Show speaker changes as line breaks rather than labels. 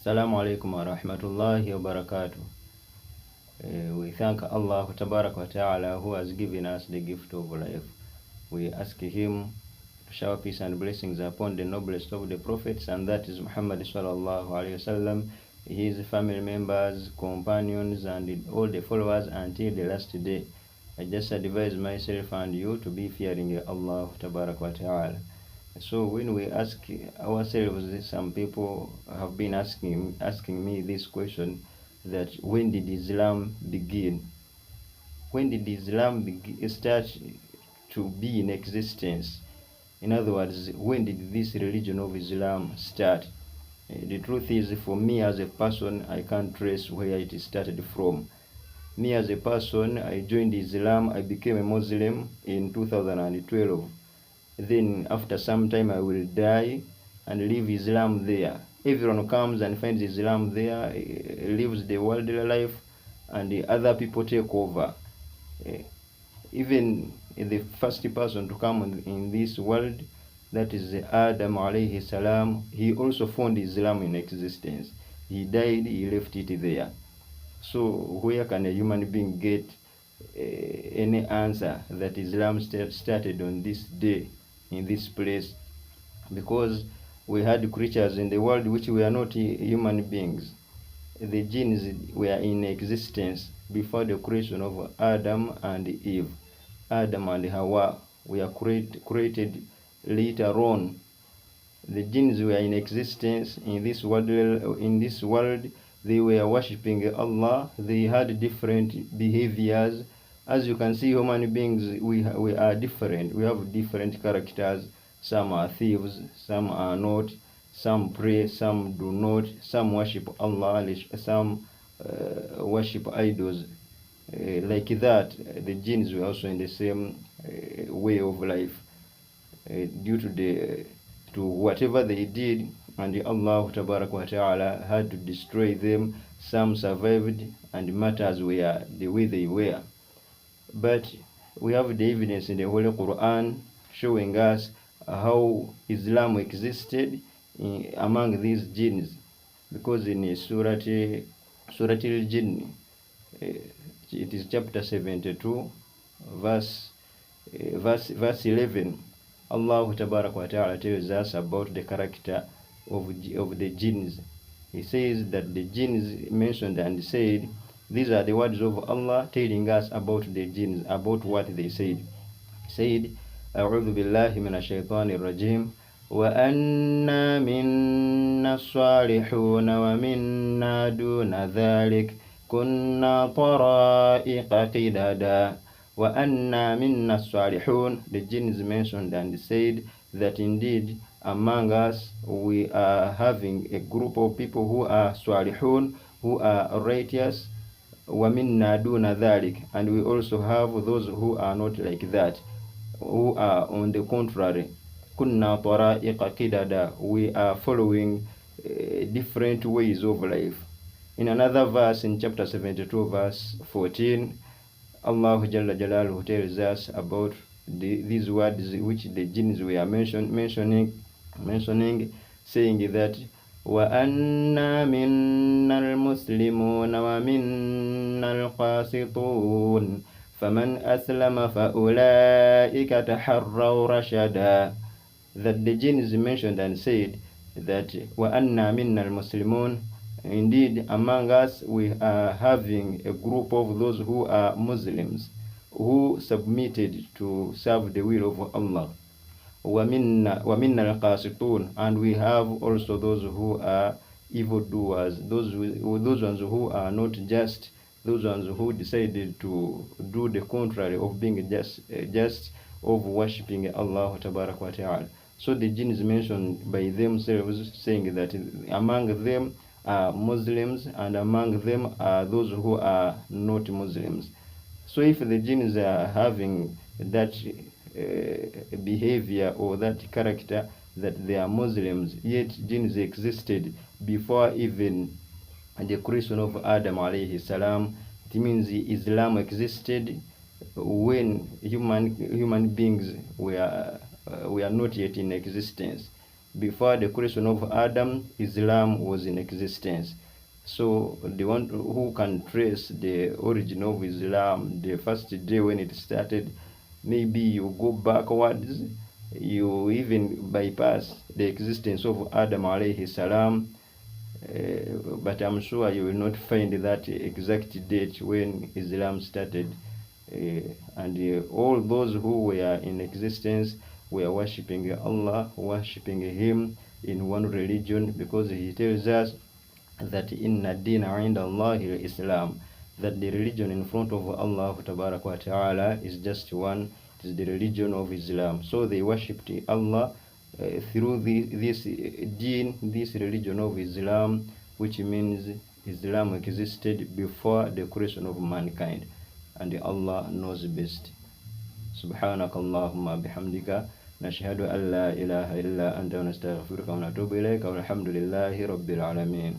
Assalamu alaikum wa rahmatullahi wa barakatuh. We thank Allah Tabarak wa Ta'ala who has given us the gift of life. We ask Him to shower peace and blessings upon the noblest of the prophets, and that is Muhammad sallallahu alaihi wasallam, his family members, companions, and all the followers until the last day. I just advise myself and you to be fearing Allah Tabarak wa Ta'ala. So when we ask ourselves, some people have been asking me this question, that when did Islam begin? When did Islam start to be in existence? In other words, when did this religion of Islam start? The truth is, for me as a person, I can't trace where it started from. Me as a person, I joined Islam, I became a Muslim in 2012. Then after some time I will die and leave Islam there. Everyone comes and finds Islam there, lives the worldly life, and the other people take over. Even the first person to come in this world, that is Adam alayhi salam, he also found Islam in existence. He died, he left it there. So where can a human being get any answer that Islam started on this day, in this place? Because we had creatures in the world which were not human beings. The jinns were in existence before the creation of Adam and Eve. Adam and Hawa were created later on. The jinns were in existence in this world. They were worshipping Allah. They had different behaviors. As you can see, human beings, we are different. We have different characters. Some are thieves, some are not. Some pray, some do not. Some worship Allah, some worship idols. Like that, the jinns were also in the same way of life. Due to whatever they did, and Allah Tabarak wa Ta'ala had to destroy them. Some survived, and matters were the way they were. But we have the evidence in the Holy Quran showing us how Islam existed among these jinns, because in Surah Al-Jinn, it is chapter 72, verse 11. Allah Tabarak wa Ta'ala tells us about the character of the jinns. He says that the jinns mentioned and said, these are the words of Allah telling us about the jinns, about what they said. He said, أعوذ بالله من الشيطان الرجيم وأنا منا الصالحون ومنا دون ذلك كنا طرائق قددا وأنا منا الصالحون. The jinns mentioned and said that indeed among us we are having a group of people who are salihun, who are righteous, وَمِنَّا دُونَ ذَلِكَ, and we also have those who are not like that, who are on the contrary. كُنَّا طَرَائِقَ قِدَدًا, we are following different ways of life. In another verse, in chapter 72, verse 14, Allah Jalla Jalaluhu tells us about these words which the jinns were mentioning, saying that وَأَنَّا مِنَّا الْمُسْلِمُونَ وَمِنَّا الْقَاسِطُونَ فَمَنْ أَسْلَمَ فَأُولَئِكَ تَحَرَّوْا رَشَدًا. That the jinns mentioned and said that وَأَنَّا مِنَّا الْمُسْلِمُونَ, indeed among us we are having a group of those who are Muslims, who submitted to serve the will of Allah. وَمِنَّا الْقَاسِطُونَ, and we have also those who are evildoers, those ones who are not just, those ones who decided to do the contrary of being just of worshipping Allah Tabarak wa Ta'ala. So the jinns mentioned by themselves, saying that among them are Muslims and among them are those who are not Muslims. So if the jinns are having that behavior or that character, that they are Muslims, yet jinns existed before even the creation of Adam alayhi salam, it means Islam existed when human beings were not yet in existence. before the creation of Adam, Islam was in existence. So the one who can trace the origin of Islam, the first day when it started, maybe you go backwards, you even bypass the existence of Adam alayhi salam, but I'm sure you will not find that exact date when Islam started. And all those who were in existence were worshipping Allah, worshipping Him in one religion, because He tells us that inna dina inda Allahi Islam, that the religion in front of Allah Tabarak wa Ta'ala is just one, it is the religion of Islam. So they worshipped Allah through this deen, this religion of Islam, which means Islam existed before the creation of mankind, and Allah knows best. سبحانك اللهم بحمدك نشهد أن لا إله إلا أنت ونستغفرك ونتوب إليك والحمد لله رب العالمين.